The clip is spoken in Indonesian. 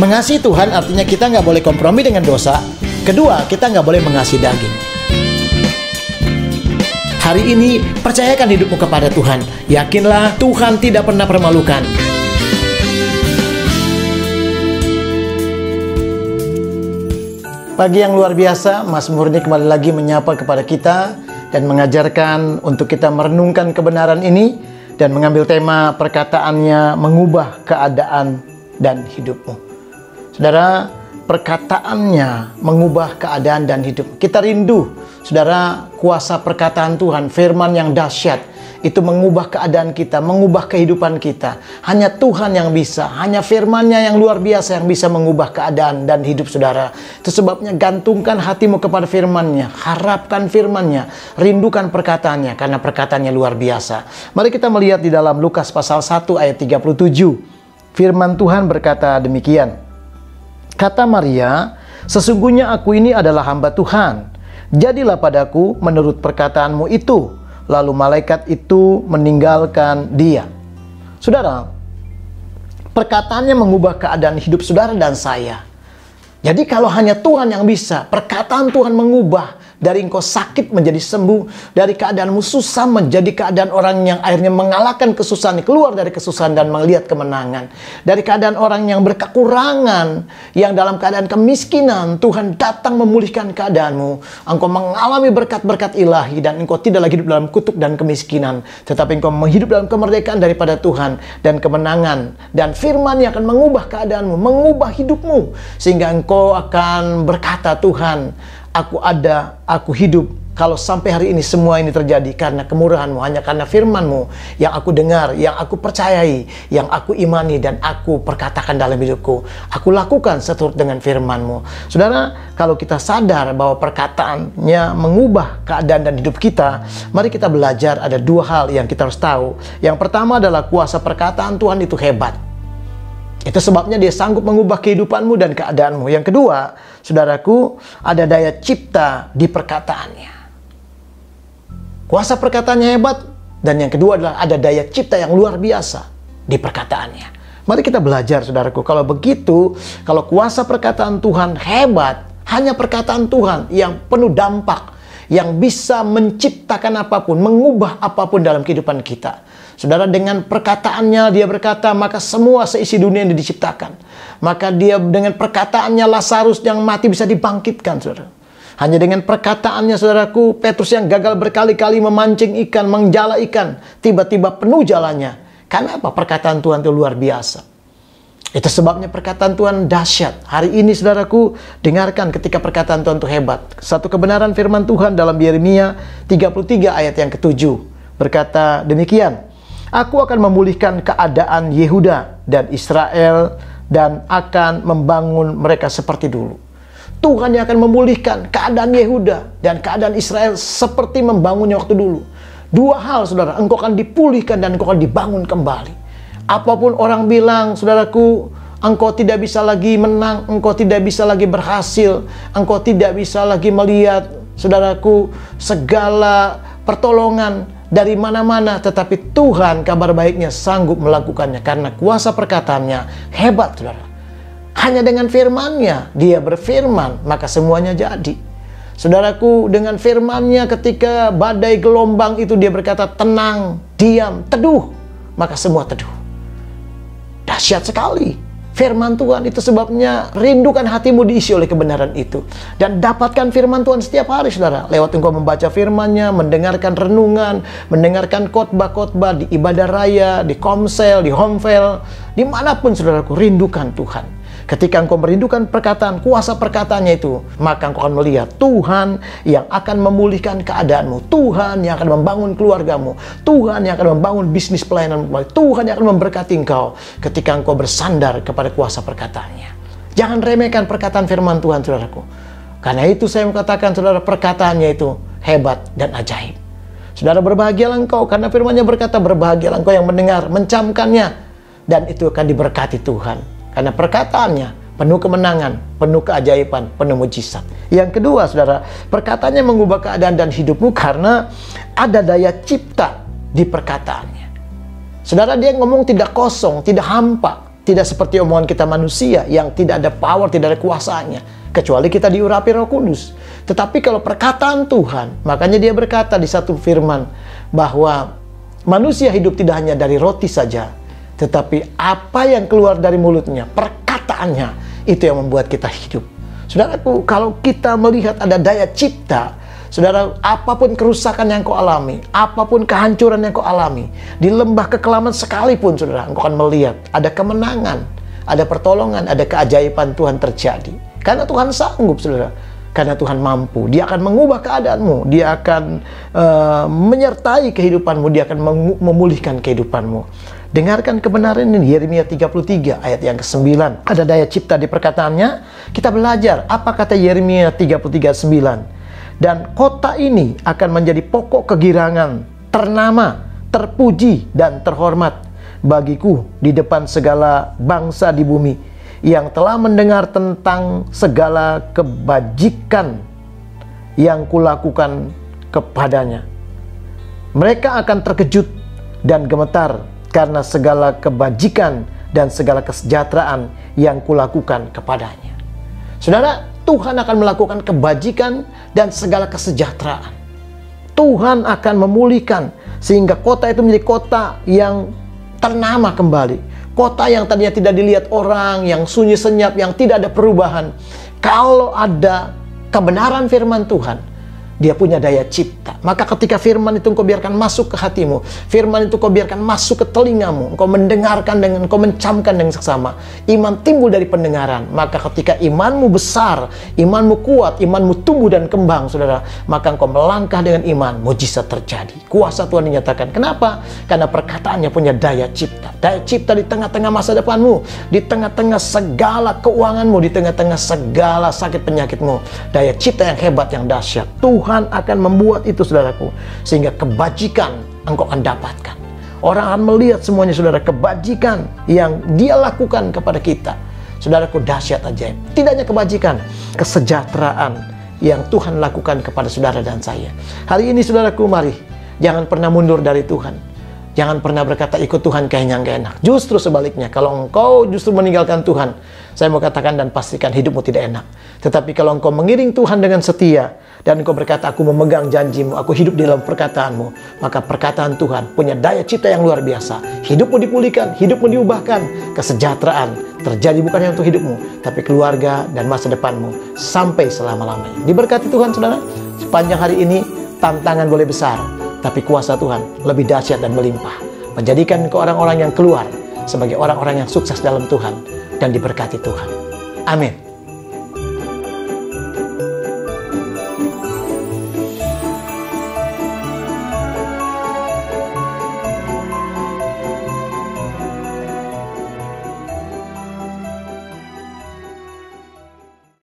Mengasihi Tuhan artinya kita nggak boleh kompromi dengan dosa. Kedua, kita nggak boleh mengasihi daging. Hari ini, percayakan hidupmu kepada Tuhan. Yakinlah, Tuhan tidak pernah permalukan. Pagi yang luar biasa, Mas Murni kembali lagi menyapa kepada kita dan mengajarkan untuk kita merenungkan kebenaran ini dan mengambil tema perkataannya mengubah keadaan dan hidupmu. Saudara, perkataannya mengubah keadaan dan hidup. Kita rindu, saudara, kuasa perkataan Tuhan, firman yang dahsyat, itu mengubah keadaan kita, mengubah kehidupan kita. Hanya Tuhan yang bisa, hanya firman-Nya yang luar biasa yang bisa mengubah keadaan dan hidup saudara. Itu sebabnya gantungkan hatimu kepada firman-Nya, harapkan firman-Nya, rindukan perkataannya, karena perkataannya luar biasa. Mari kita melihat di dalam Lukas pasal 1 ayat 37. Firman Tuhan berkata demikian. Kata Maria, "Sesungguhnya aku ini adalah hamba Tuhan. Jadilah padaku menurut perkataanmu itu." Lalu malaikat itu meninggalkan dia. Saudara, perkataannya mengubah keadaan hidup saudara dan saya. Jadi kalau hanya Tuhan yang bisa, perkataan Tuhan mengubah. Dari engkau sakit menjadi sembuh, dari keadaanmu susah menjadi keadaan orang yang akhirnya mengalahkan kesusahan, keluar dari kesusahan dan melihat kemenangan. Dari keadaan orang yang berkekurangan, yang dalam keadaan kemiskinan, Tuhan datang memulihkan keadaanmu. Engkau mengalami berkat-berkat ilahi dan engkau tidak lagi hidup dalam kutuk dan kemiskinan, tetapi engkau hidup dalam kemerdekaan daripada Tuhan dan kemenangan. Dan firman-Nya akan mengubah keadaanmu, mengubah hidupmu, sehingga engkau akan berkata, "Tuhan, aku ada, aku hidup. Kalau sampai hari ini semua ini terjadi karena kemurahan-Mu, hanya karena firman-Mu yang aku dengar, yang aku percayai, yang aku imani dan aku perkatakan dalam hidupku. Aku lakukan seturut dengan firman-Mu." Saudara, kalau kita sadar bahwa perkataannya mengubah keadaan dan hidup kita, mari kita belajar ada dua hal yang kita harus tahu. Yang pertama adalah kuasa perkataan Tuhan itu hebat. Itu sebabnya dia sanggup mengubah kehidupanmu dan keadaanmu. Yang kedua, saudaraku, ada daya cipta di perkataannya. Kuasa perkataannya hebat. Dan yang kedua adalah ada daya cipta yang luar biasa di perkataannya. Mari kita belajar, saudaraku. Kalau begitu, kalau kuasa perkataan Tuhan hebat, hanya perkataan Tuhan yang penuh dampak, yang bisa menciptakan apapun, mengubah apapun dalam kehidupan kita. Saudara, dengan perkataannya dia berkata, maka semua seisi dunia ini diciptakan. Maka dia dengan perkataannya Lazarus yang mati bisa dibangkitkan, saudara. Hanya dengan perkataannya, saudaraku, Petrus yang gagal berkali-kali memancing ikan, menjala ikan, tiba-tiba penuh jalannya. Karena apa? Perkataan Tuhan itu luar biasa. Itu sebabnya perkataan Tuhan dahsyat. Hari ini, saudaraku, dengarkan ketika perkataan Tuhan itu hebat. Satu kebenaran firman Tuhan dalam Yeremia 33 ayat yang ke-7 berkata demikian. "Aku akan memulihkan keadaan Yehuda dan Israel dan akan membangun mereka seperti dulu." Tuhan yang akan memulihkan keadaan Yehuda dan keadaan Israel seperti membangunnya waktu dulu. Dua hal, saudara, engkau akan dipulihkan dan engkau akan dibangun kembali. Apapun orang bilang, saudaraku, engkau tidak bisa lagi menang, engkau tidak bisa lagi berhasil, engkau tidak bisa lagi melihat, saudaraku, segala pertolongan dari mana-mana, tetapi Tuhan kabar baiknya sanggup melakukannya karena kuasa perkataannya hebat, saudara. Hanya dengan firman-Nya, dia berfirman, maka semuanya jadi. Saudaraku, dengan firman-Nya ketika badai gelombang itu dia berkata tenang, diam, teduh, maka semua teduh. Dahsyat sekali firman Tuhan. Itu sebabnya rindukan hatimu diisi oleh kebenaran itu. Dan dapatkan firman Tuhan setiap hari, saudara. Lewat engkau membaca firman-Nya, mendengarkan renungan, mendengarkan khotbah-khotbah di ibadah raya, di komsel, di homvel, dimanapun, saudaraku, rindukan Tuhan. Ketika engkau merindukan perkataan, kuasa perkataannya itu, maka engkau akan melihat Tuhan yang akan memulihkan keadaanmu, Tuhan yang akan membangun keluargamu, Tuhan yang akan membangun bisnis pelayananmu, Tuhan yang akan memberkati engkau ketika engkau bersandar kepada kuasa perkataannya. Jangan remehkan perkataan firman Tuhan, saudaraku. Karena itu saya mengatakan, saudara, perkataannya itu hebat dan ajaib. Saudara, berbahagialah engkau karena firman-Nya berkata, berbahagialah engkau yang mendengar, mencamkannya, dan itu akan diberkati Tuhan. Karena perkataannya penuh kemenangan, penuh keajaiban, penuh mujizat. Yang kedua, saudara, perkataannya mengubah keadaan dan hidupmu karena ada daya cipta di perkataannya. Saudara, dia ngomong tidak kosong, tidak hampa. Tidak seperti omongan kita manusia yang tidak ada power, tidak ada kuasanya. Kecuali kita diurapi Roh Kudus. Tetapi kalau perkataan Tuhan, makanya dia berkata di satu firman bahwa manusia hidup tidak hanya dari roti saja, tetapi apa yang keluar dari mulutnya, perkataannya, itu yang membuat kita hidup. Saudaraku, kalau kita melihat ada daya cipta, saudara, apapun kerusakan yang kau alami, apapun kehancuran yang kau alami, di lembah kekelaman sekalipun, saudara, engkau akan melihat ada kemenangan, ada pertolongan, ada keajaiban Tuhan terjadi. Karena Tuhan sanggup, saudara. Karena Tuhan mampu. Dia akan mengubah keadaanmu. Dia akan menyertai kehidupanmu. Dia akan memulihkan kehidupanmu. Dengarkan kebenaran ini, Yeremia 33 ayat yang ke-9. Ada daya cipta di perkataannya. Kita belajar apa kata Yeremia 33:9. Dan kota ini akan menjadi pokok kegirangan, ternama, terpuji, dan terhormat bagiku di depan segala bangsa di bumi yang telah mendengar tentang segala kebajikan yang kulakukan kepadanya. Mereka akan terkejut dan gemetar karena segala kebajikan dan segala kesejahteraan yang kulakukan kepadanya. Saudara, Tuhan akan melakukan kebajikan dan segala kesejahteraan. Tuhan akan memulihkan sehingga kota itu menjadi kota yang ternama kembali. Kota yang tadinya tidak dilihat orang, yang sunyi senyap, yang tidak ada perubahan. Kalau ada kebenaran firman Tuhan, dia punya daya cipta. Maka ketika firman itu engkau biarkan masuk ke hatimu, firman itu engkau biarkan masuk ke telingamu, engkau mendengarkan dengan, engkau mencamkan dengan seksama, iman timbul dari pendengaran. Maka ketika imanmu besar, imanmu kuat, imanmu tumbuh dan kembang, saudara, maka engkau melangkah dengan iman, mujizat terjadi. Kuasa Tuhan dinyatakan. Kenapa? Karena perkataannya punya daya cipta. Daya cipta di tengah-tengah masa depanmu, di tengah-tengah segala keuanganmu, di tengah-tengah segala sakit penyakitmu. Daya cipta yang hebat, yang dahsyat. Tuhan akan membuat itu, saudaraku, sehingga kebajikan engkau akan dapatkan. Orang akan melihat semuanya, saudara, kebajikan yang dia lakukan kepada kita. Saudaraku, dahsyat ajaib. Tidak hanya kebajikan, kesejahteraan yang Tuhan lakukan kepada saudara dan saya. Hari ini, saudaraku, mari jangan pernah mundur dari Tuhan. Jangan pernah berkata ikut Tuhan kayaknya nggak enak. Justru sebaliknya, kalau engkau justru meninggalkan Tuhan, saya mau katakan dan pastikan hidupmu tidak enak. Tetapi kalau engkau mengiring Tuhan dengan setia, dan engkau berkata, aku memegang janjimu, aku hidup di dalam perkataanmu, maka perkataan Tuhan punya daya cipta yang luar biasa. Hidupmu dipulihkan, hidupmu diubahkan, kesejahteraan terjadi bukan hanya untuk hidupmu, tapi keluarga dan masa depanmu sampai selama-lamanya. Diberkati Tuhan, saudara. Sepanjang hari ini, tantangan boleh besar, tapi kuasa Tuhan lebih dahsyat dan melimpah, menjadikan ke orang-orang yang keluar sebagai orang-orang yang sukses dalam Tuhan dan diberkati Tuhan. Amin.